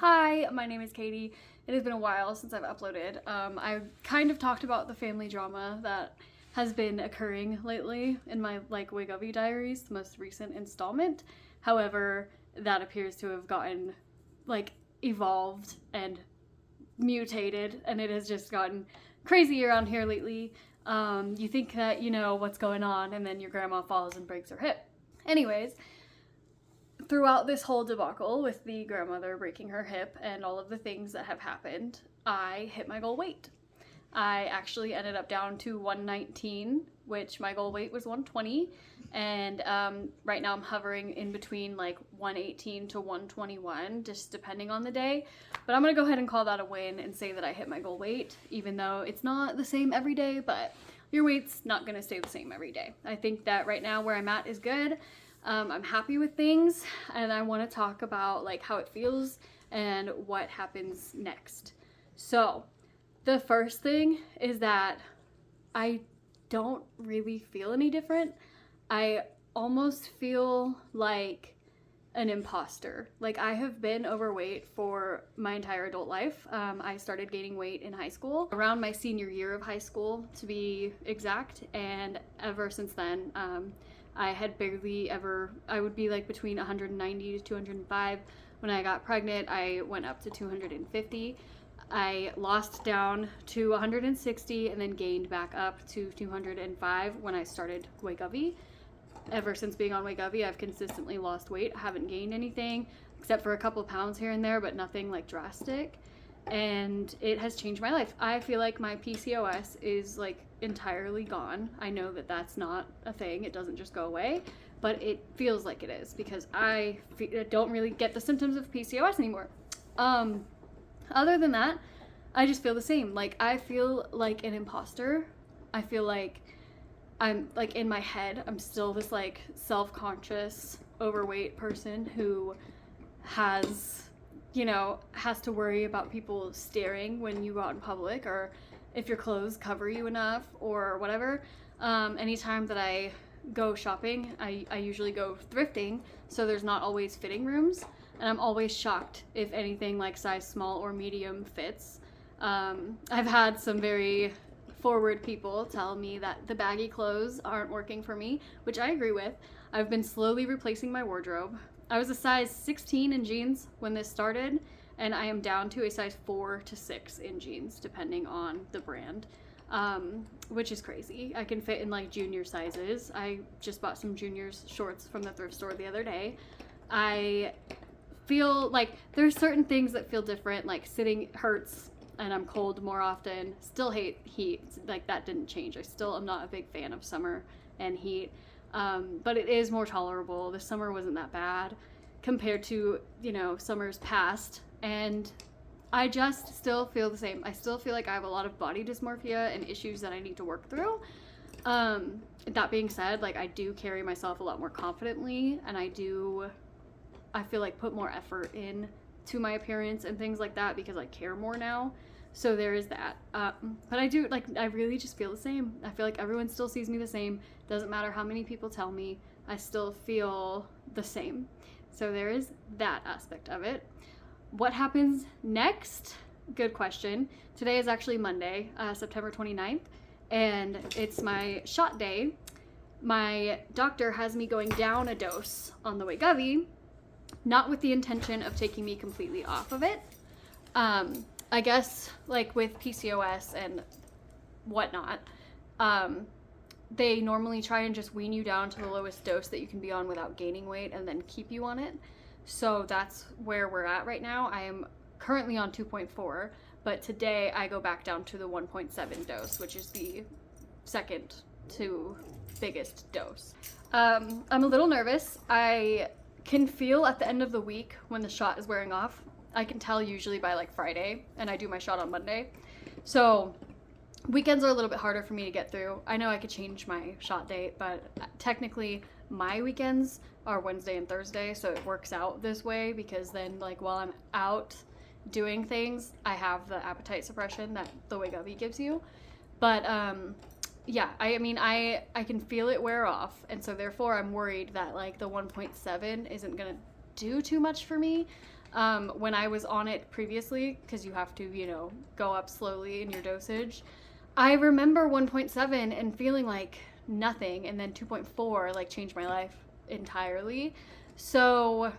Hi, my name is Katie. It has been a while since I've uploaded. I've kind of talked about the family drama that has been occurring lately in my wegovy diaries, the most recent installment. However, that appears to have gotten evolved and mutated, and it has just gotten crazy around here lately. You think that you know what's going on, and then your grandma falls and breaks her hip. Anyways, throughout this whole debacle with the grandmother breaking her hip and all of the things that have happened, I hit my goal weight. I actually ended up down to 119, which my goal weight was 120, and right now I'm hovering in between 118 to 121, just depending on the day. But I'm gonna go ahead and call that a win and say that I hit my goal weight, even though it's not the same every day, but your weight's not gonna stay the same every day. I think that right now where I'm at is good. I'm happy with things, and I want to talk about how it feels and what happens next. So the first thing is that I don't really feel any different. I almost feel like an imposter. I have been overweight for my entire adult life. I started gaining weight in high school, around my senior year of high school to be exact, and ever since then, I had barely ever, I would be between 190 to 205. When I got pregnant, I went up to 250. I lost down to 160 and then gained back up to 205 when I started wegovy. Ever since being on wegovy, I've consistently lost weight. I haven't gained anything except for a couple of pounds here and there, but nothing drastic. And it has changed my life. I feel like my PCOS is entirely gone. I know that that's not a thing. It doesn't just go away, but it feels like it is because I don't really get the symptoms of PCOS anymore. Other than that, I just feel the same. I feel like an imposter. I feel like I'm in my head, I'm still this self-conscious, overweight person who has to worry about people staring when you go out in public, or if your clothes cover you enough or whatever. Anytime that I go shopping, I usually go thrifting, so there's not always fitting rooms, and I'm always shocked if anything size small or medium fits. I've had some very forward people tell me that the baggy clothes aren't working for me, which I agree with. I've been slowly replacing my wardrobe. I was a size 16 in jeans when this started, and I am down to a size 4 to 6 in jeans, depending on the brand, which is crazy. I can fit in junior sizes. I just bought some juniors shorts from the thrift store the other day. I feel there's certain things that feel different, sitting hurts, and I'm cold more often. Still hate heat. That didn't change. I still am not a big fan of summer and heat. But it is more tolerable. The summer wasn't that bad compared to, summers past. And I just still feel the same. I still feel like I have a lot of body dysmorphia and issues that I need to work through. That being said, I do carry myself a lot more confidently, and I feel put more effort in to my appearance and things like that because I care more now. So there is that. But I do, I really just feel the same. I feel like everyone still sees me the same. Doesn't matter how many people tell me, I still feel the same. So there is that aspect of it. What happens next? Good question. Today is actually Monday, September 29th, and it's my shot day. My doctor has me going down a dose on the wegovy, not with the intention of taking me completely off of it. I guess with PCOS and whatnot, they normally try and just wean you down to the lowest dose that you can be on without gaining weight and then keep you on it. So that's where we're at right now. I am currently on 2.4, but today I go back down to the 1.7 dose, which is the second to biggest dose. I'm a little nervous. I can feel at the end of the week when the shot is wearing off. I can tell usually by Friday, and I do my shot on Monday. So weekends are a little bit harder for me to get through. I know I could change my shot date, but technically my weekends are Wednesday and Thursday, so it works out this way because then while I'm out doing things, I have the appetite suppression that the wegovy gives you. But yeah, I can feel it wear off, and so therefore I'm worried that the 1.7 isn't gonna do too much for me. when I was on it previously, because you have to, you know, go up slowly in your dosage, I remember 1.7 and feeling like nothing, and then 2.4 like changed my life entirely. So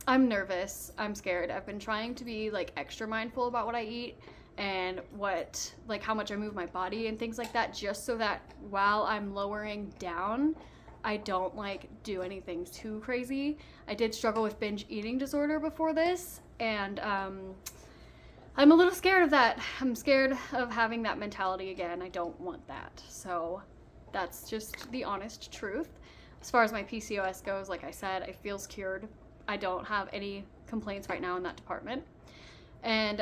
I'm nervous, I'm scared. I've been trying to be like extra mindful about what I eat and what, like how much I move my body and things like that, just so that while I'm lowering down, I don't like do anything too crazy. I did struggle with binge eating disorder before this, and I'm a little scared of that. I'm scared of having that mentality again. I don't want that. So that's just the honest truth. As far as my PCOS goes, like I said, it feels cured. I don't have any complaints right now in that department. And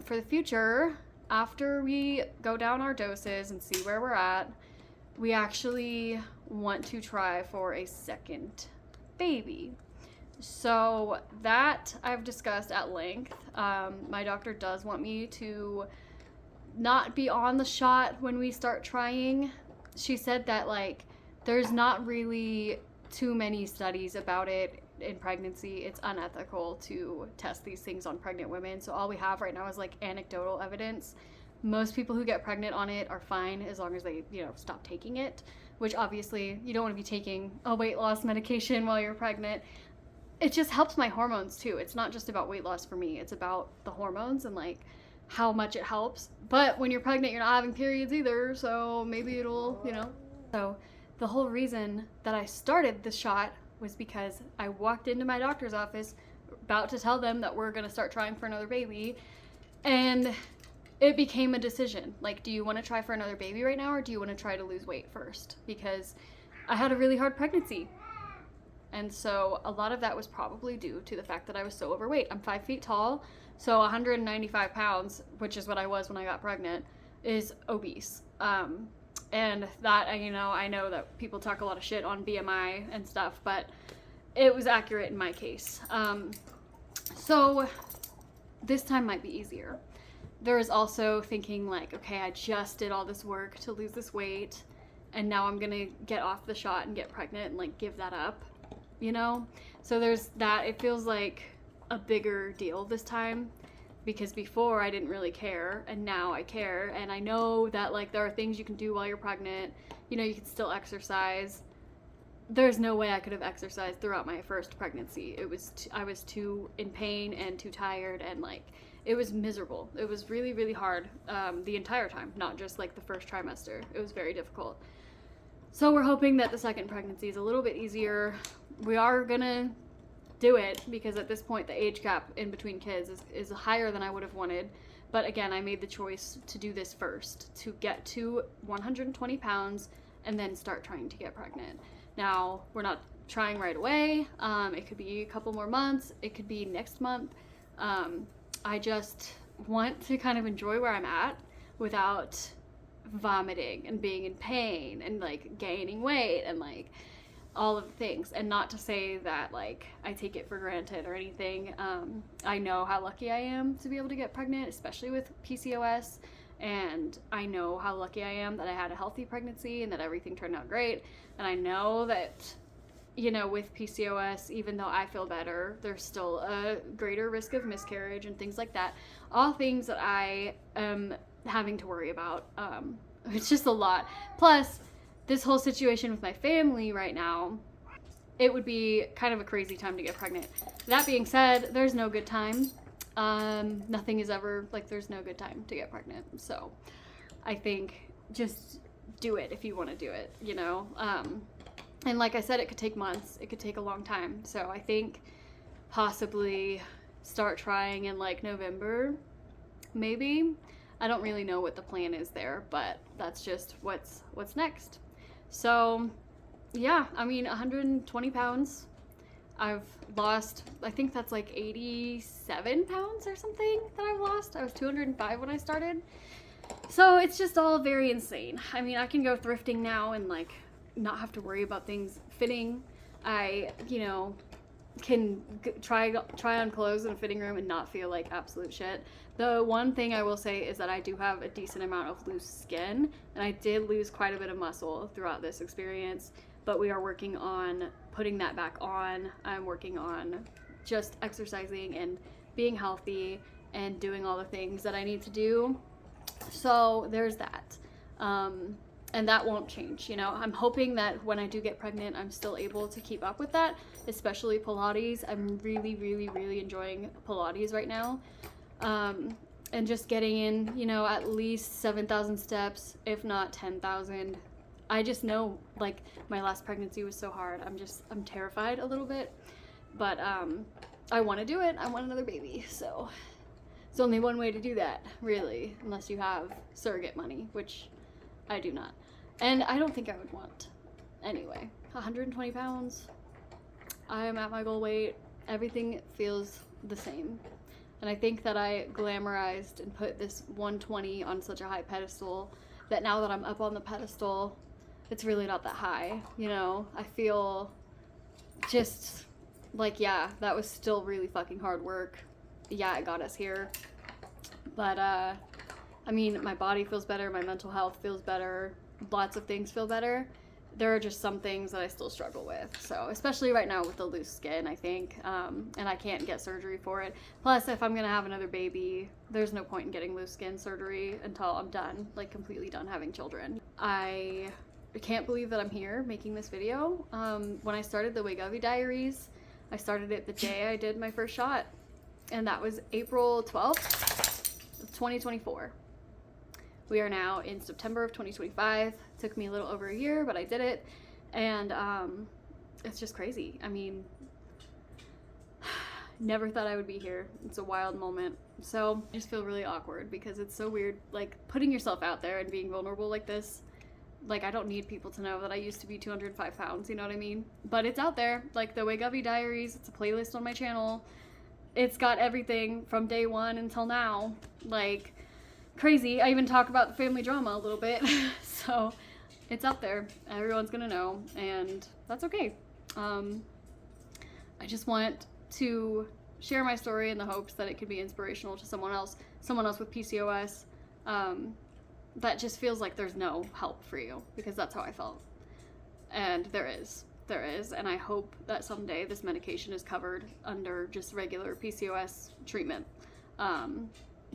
for the future, after we go down our doses and see where we're at, we actually want to try for a second baby. So that I've discussed at length. My doctor does want me to not be on the shot when we start trying. She said that like there's not really too many studies about it in pregnancy. It's unethical to test these things on pregnant women. So all we have right now is like anecdotal evidence. Most people who get pregnant on it are fine as long as they, you know, stop taking it, which obviously you don't want to be taking a weight loss medication while you're pregnant. It just helps my hormones too. It's not just about weight loss for me. It's about the hormones and like how much it helps. But when you're pregnant, you're not having periods either. So maybe it'll, you know. So the whole reason that I started the shot was because I walked into my doctor's office about to tell them that we're going to start trying for another baby. And it became a decision. Like, do you want to try for another baby right now, or do you want to try to lose weight first? Because I had a really hard pregnancy. And so a lot of that was probably due to the fact that I was so overweight. I'm 5 feet tall, so 195 pounds, which is what I was when I got pregnant, is obese. And that, you know, I know that people talk a lot of shit on BMI and stuff, but it was accurate in my case. So this time might be easier. There is also thinking like, okay, I just did all this work to lose this weight, and now I'm gonna get off the shot and get pregnant and like give that up, you know? So there's that. It feels like a bigger deal this time, because before I didn't really care, and now I care, and I know that like there are things you can do while you're pregnant. You know, you can still exercise. There's no way I could have exercised throughout my first pregnancy. I was too in pain and too tired, and like it was miserable. It was really, really hard the entire time, not just like the first trimester. It was very difficult. So we're hoping that the second pregnancy is a little bit easier. We are gonna do it because at this point the age gap in between kids is higher than I would have wanted. But again, I made the choice to do this first, to get to 120 pounds and then start trying to get pregnant. Now, we're not trying right away. It could be a couple more months. It could be next month. I just want to kind of enjoy where I'm at without vomiting and being in pain and like gaining weight and like all of the things. And not to say that like I take it for granted or anything. I know how lucky I am to be able to get pregnant, especially with PCOS. And I know how lucky I am that I had a healthy pregnancy and that everything turned out great. And I know that, you know, with PCOS, even though I feel better, there's still a greater risk of miscarriage and things like that. All things that I am having to worry about. It's just a lot. Plus, this whole situation with my family right now, it would be kind of a crazy time to get pregnant. That being said, there's no good time. Nothing is ever, like, there's no good time to get pregnant. So I think just do it if you want to do it, you know? And like I said, it could take months. It could take a long time. So I think possibly start trying in like November, maybe. I don't really know what the plan is there, but that's just what's next. So yeah, I mean, 120 pounds. I've lost, I think that's like 87 pounds or something that I've lost. I was 205 when I started. So it's just all very insane. I mean, I can go thrifting now and like not have to worry about things fitting. I, you know, can try on clothes in a fitting room and not feel like absolute shit. The one thing I will say is that I do have a decent amount of loose skin, and I did lose quite a bit of muscle throughout this experience, but we are working on putting that back on. I'm working on just exercising and being healthy and doing all the things that I need to do. So there's that. And that won't change, you know. I'm hoping that when I do get pregnant, I'm still able to keep up with that, especially Pilates. I'm really, really, really enjoying Pilates right now. And just getting in, you know, at least 7,000 steps, if not 10,000. I just know, like, my last pregnancy was so hard. I'm terrified a little bit, but I want to do it. I want another baby, so it's only one way to do that, really, unless you have surrogate money, which I do not. And I don't think I would want. Anyway, 120 pounds. I am at my goal weight. Everything feels the same. And I think that I glamorized and put this 120 on such a high pedestal that now that I'm up on the pedestal, it's really not that high, you know? I feel just like, yeah, that was still really fucking hard work. Yeah, it got us here. But, I mean, my body feels better, my mental health feels better, lots of things feel better. There are just some things that I still struggle with. So, especially right now with the loose skin, I think, and I can't get surgery for it. Plus, if I'm gonna have another baby, there's no point in getting loose skin surgery until I'm done, like completely done having children. I can't believe that I'm here making this video. When I started the Wegovy Diaries, I started it the day I did my first shot, and that was April 12th of 2024. We are now in September of 2025. Took me a little over a year, but I did it. And it's just crazy. I mean, never thought I would be here. It's a wild moment. So I just feel really awkward because it's so weird, like putting yourself out there and being vulnerable like this. Like, I don't need people to know that I used to be 205 pounds, you know what I mean? But it's out there. Like the Wegovy Diaries, it's a playlist on my channel. It's got everything from day one until now. Like, crazy. I even talk about the family drama a little bit. So it's out there. Everyone's gonna know, and that's okay. I just want to share my story in the hopes that it could be inspirational to someone else with PCOS, that just feels like there's no help for you, because that's how I felt. And there is, and I hope that someday this medication is covered under just regular PCOS treatment.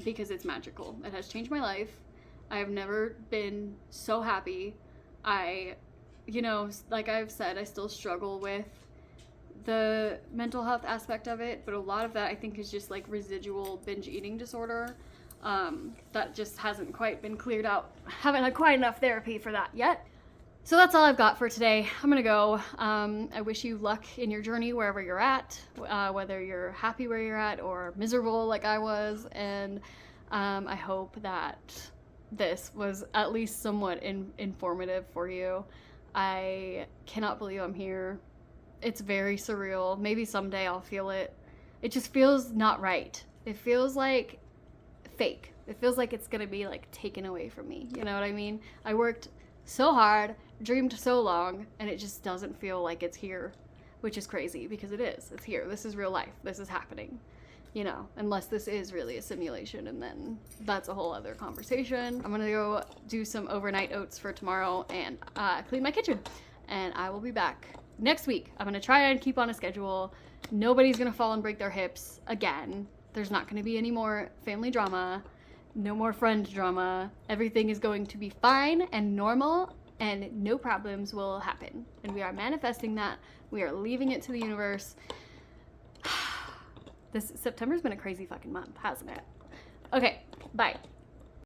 Because it's magical. It has changed my life. I have never been so happy. You know, like I've said, I still struggle with the mental health aspect of it, but a lot of that I think is just like residual binge eating disorder. That just hasn't quite been cleared out. Haven't had quite enough therapy for that yet. So that's all I've got for today. I'm gonna go. I wish you luck in your journey wherever you're at, whether you're happy where you're at or miserable like I was, and I hope that this was at least somewhat informative for you. I cannot believe I'm here. It's very surreal. Maybe someday I'll feel it. It just feels not right. It feels like fake. It feels like it's gonna be like taken away from me. You know what I mean? I worked so hard, dreamed so long, and it just doesn't feel like it's here, which is crazy because it is. It's here. This is real life. This is happening, you know, unless this is really a simulation, and then that's a whole other conversation. I'm gonna go do some overnight oats for tomorrow and clean my kitchen, and I will be back next week. I'm gonna try and keep on a schedule. Nobody's gonna fall and break their hips again. There's not gonna be any more family drama. No more friend drama. Everything is going to be fine and normal, and no problems will happen. And we are manifesting that. We are leaving it to the universe. This September's been a crazy fucking month, hasn't it? Okay, bye.